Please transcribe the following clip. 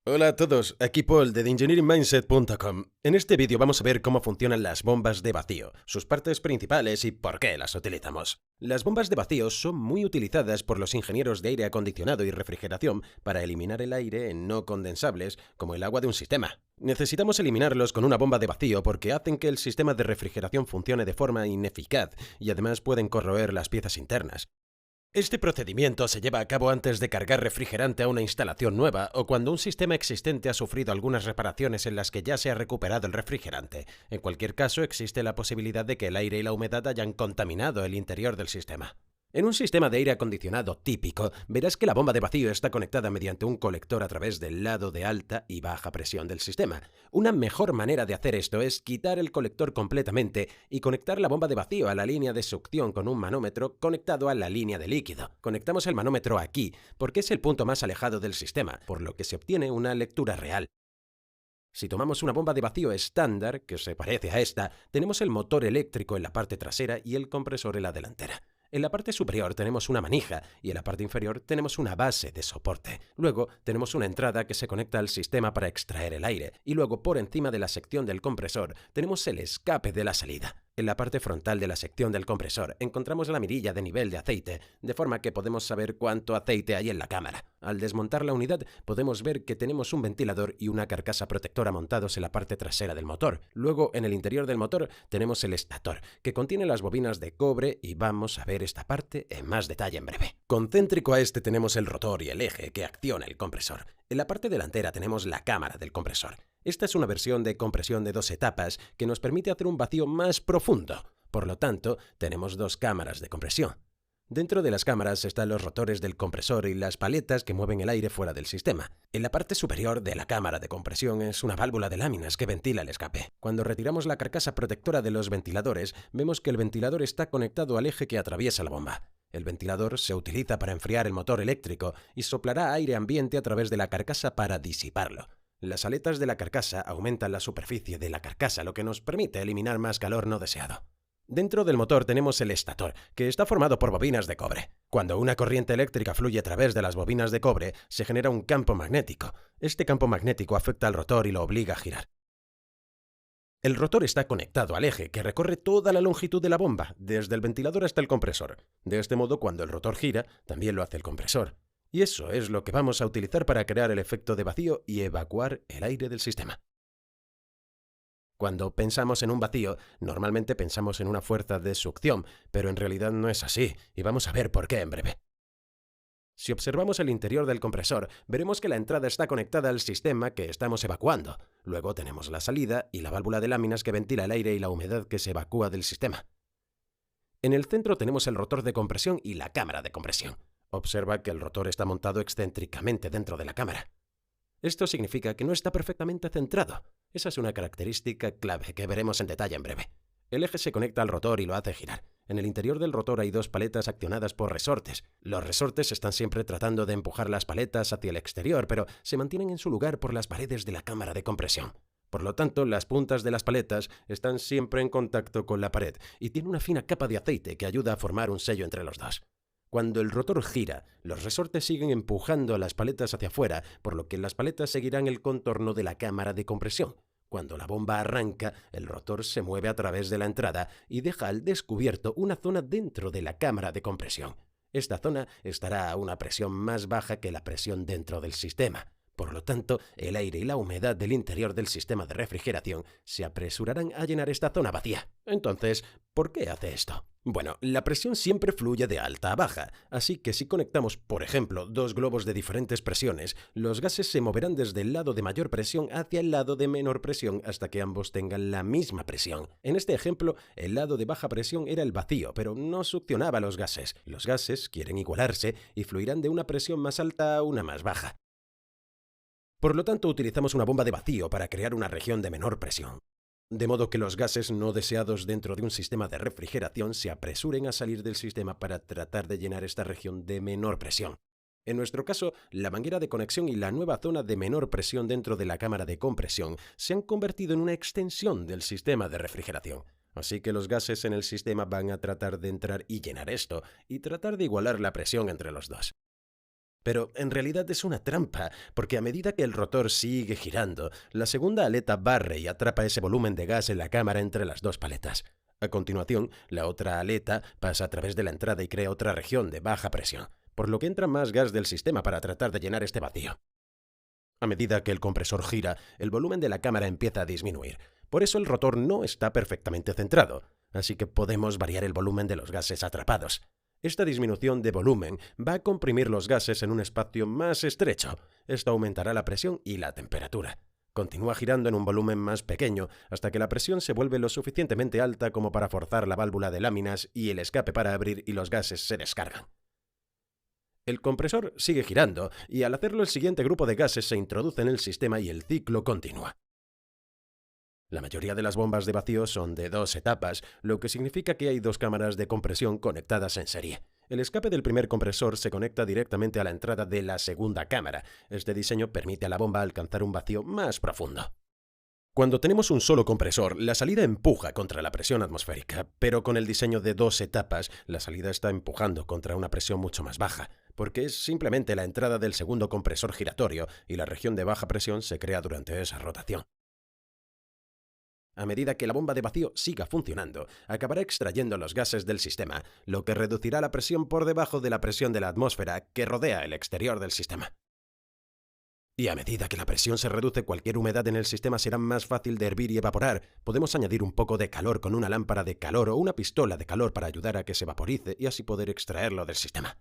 Hola a todos, aquí Paul de TheEngineeringMindset.com. En este vídeo vamos a ver cómo funcionan las bombas de vacío, sus partes principales y por qué las utilizamos. Las bombas de vacío son muy utilizadas por los ingenieros de aire acondicionado y refrigeración para eliminar el aire en no condensables, como el agua de un sistema. Necesitamos eliminarlos con una bomba de vacío porque hacen que el sistema de refrigeración funcione de forma ineficaz y además pueden corroer las piezas internas. Este procedimiento se lleva a cabo antes de cargar refrigerante a una instalación nueva o cuando un sistema existente ha sufrido algunas reparaciones en las que ya se ha recuperado el refrigerante. En cualquier caso, existe la posibilidad de que el aire y la humedad hayan contaminado el interior del sistema. En un sistema de aire acondicionado típico, verás que la bomba de vacío está conectada mediante un colector a través del lado de alta y baja presión del sistema. Una mejor manera de hacer esto es quitar el colector completamente y conectar la bomba de vacío a la línea de succión con un manómetro conectado a la línea de líquido. Conectamos el manómetro aquí porque es el punto más alejado del sistema, por lo que se obtiene una lectura real. Si tomamos una bomba de vacío estándar, que se parece a esta, tenemos el motor eléctrico en la parte trasera y el compresor en la delantera. En la parte superior tenemos una manija y en la parte inferior tenemos una base de soporte. Luego tenemos una entrada que se conecta al sistema para extraer el aire y luego por encima de la sección del compresor tenemos el escape de la salida. En la parte frontal de la sección del compresor encontramos la mirilla de nivel de aceite, de forma que podemos saber cuánto aceite hay en la cámara. Al desmontar la unidad podemos ver que tenemos un ventilador y una carcasa protectora montados en la parte trasera del motor. Luego, en el interior del motor tenemos el estator, que contiene las bobinas de cobre y vamos a ver esta parte en más detalle en breve. Concéntrico a este tenemos el rotor y el eje que acciona el compresor. En la parte delantera tenemos la cámara del compresor. Esta es una versión de compresión de 2 etapas que nos permite hacer un vacío más profundo. Por lo tanto, tenemos 2 cámaras de compresión. Dentro de las cámaras están los rotores del compresor y las paletas que mueven el aire fuera del sistema. En la parte superior de la cámara de compresión es una válvula de láminas que ventila el escape. Cuando retiramos la carcasa protectora de los ventiladores, vemos que el ventilador está conectado al eje que atraviesa la bomba. El ventilador se utiliza para enfriar el motor eléctrico y soplará aire ambiente a través de la carcasa para disiparlo. Las aletas de la carcasa aumentan la superficie de la carcasa, lo que nos permite eliminar más calor no deseado. Dentro del motor tenemos el estator, que está formado por bobinas de cobre. Cuando una corriente eléctrica fluye a través de las bobinas de cobre, se genera un campo magnético. Este campo magnético afecta al rotor y lo obliga a girar. El rotor está conectado al eje, que recorre toda la longitud de la bomba, desde el ventilador hasta el compresor. De este modo, cuando el rotor gira, también lo hace el compresor. Y eso es lo que vamos a utilizar para crear el efecto de vacío y evacuar el aire del sistema. Cuando pensamos en un vacío, normalmente pensamos en una fuerza de succión, pero en realidad no es así, y vamos a ver por qué en breve. Si observamos el interior del compresor, veremos que la entrada está conectada al sistema que estamos evacuando. Luego tenemos la salida y la válvula de láminas que ventila el aire y la humedad que se evacúa del sistema. En el centro tenemos el rotor de compresión y la cámara de compresión. Observa que el rotor está montado excéntricamente dentro de la cámara. Esto significa que no está perfectamente centrado. Esa es una característica clave que veremos en detalle en breve. El eje se conecta al rotor y lo hace girar. En el interior del rotor hay 2 paletas accionadas por resortes. Los resortes están siempre tratando de empujar las paletas hacia el exterior, pero se mantienen en su lugar por las paredes de la cámara de compresión. Por lo tanto, las puntas de las paletas están siempre en contacto con la pared y tiene una fina capa de aceite que ayuda a formar un sello entre los dos. Cuando el rotor gira, los resortes siguen empujando las paletas hacia afuera, por lo que las paletas seguirán el contorno de la cámara de compresión. Cuando la bomba arranca, el rotor se mueve a través de la entrada y deja al descubierto una zona dentro de la cámara de compresión. Esta zona estará a una presión más baja que la presión dentro del sistema. Por lo tanto, el aire y la humedad del interior del sistema de refrigeración se apresurarán a llenar esta zona vacía. Entonces, ¿por qué hace esto? Bueno, la presión siempre fluye de alta a baja, así que si conectamos, por ejemplo, 2 globos de diferentes presiones, los gases se moverán desde el lado de mayor presión hacia el lado de menor presión hasta que ambos tengan la misma presión. En este ejemplo, el lado de baja presión era el vacío, pero no succionaba los gases. Los gases quieren igualarse y fluirán de una presión más alta a una más baja. Por lo tanto, utilizamos una bomba de vacío para crear una región de menor presión, de modo que los gases no deseados dentro de un sistema de refrigeración se apresuren a salir del sistema para tratar de llenar esta región de menor presión. En nuestro caso, la manguera de conexión y la nueva zona de menor presión dentro de la cámara de compresión se han convertido en una extensión del sistema de refrigeración. Así que los gases en el sistema van a tratar de entrar y llenar esto, y tratar de igualar la presión entre los dos. Pero en realidad es una trampa, porque a medida que el rotor sigue girando, la segunda aleta barre y atrapa ese volumen de gas en la cámara entre las dos paletas. A continuación, la otra aleta pasa a través de la entrada y crea otra región de baja presión, por lo que entra más gas del sistema para tratar de llenar este vacío. A medida que el compresor gira, el volumen de la cámara empieza a disminuir. Por eso el rotor no está perfectamente centrado, así que podemos variar el volumen de los gases atrapados. Esta disminución de volumen va a comprimir los gases en un espacio más estrecho. Esto aumentará la presión y la temperatura. Continúa girando en un volumen más pequeño hasta que la presión se vuelve lo suficientemente alta como para forzar la válvula de láminas y el escape para abrir y los gases se descargan. El compresor sigue girando y al hacerlo el siguiente grupo de gases se introduce en el sistema y el ciclo continúa. La mayoría de las bombas de vacío son de 2 etapas, lo que significa que hay 2 cámaras de compresión conectadas en serie. El escape del primer compresor se conecta directamente a la entrada de la segunda cámara. Este diseño permite a la bomba alcanzar un vacío más profundo. Cuando tenemos un solo compresor, la salida empuja contra la presión atmosférica, pero con el diseño de 2 etapas, la salida está empujando contra una presión mucho más baja, porque es simplemente la entrada del segundo compresor giratorio y la región de baja presión se crea durante esa rotación. A medida que la bomba de vacío siga funcionando, acabará extrayendo los gases del sistema, lo que reducirá la presión por debajo de la presión de la atmósfera que rodea el exterior del sistema. Y a medida que la presión se reduce, cualquier humedad en el sistema será más fácil de hervir y evaporar. Podemos añadir un poco de calor con una lámpara de calor o una pistola de calor para ayudar a que se vaporice y así poder extraerlo del sistema.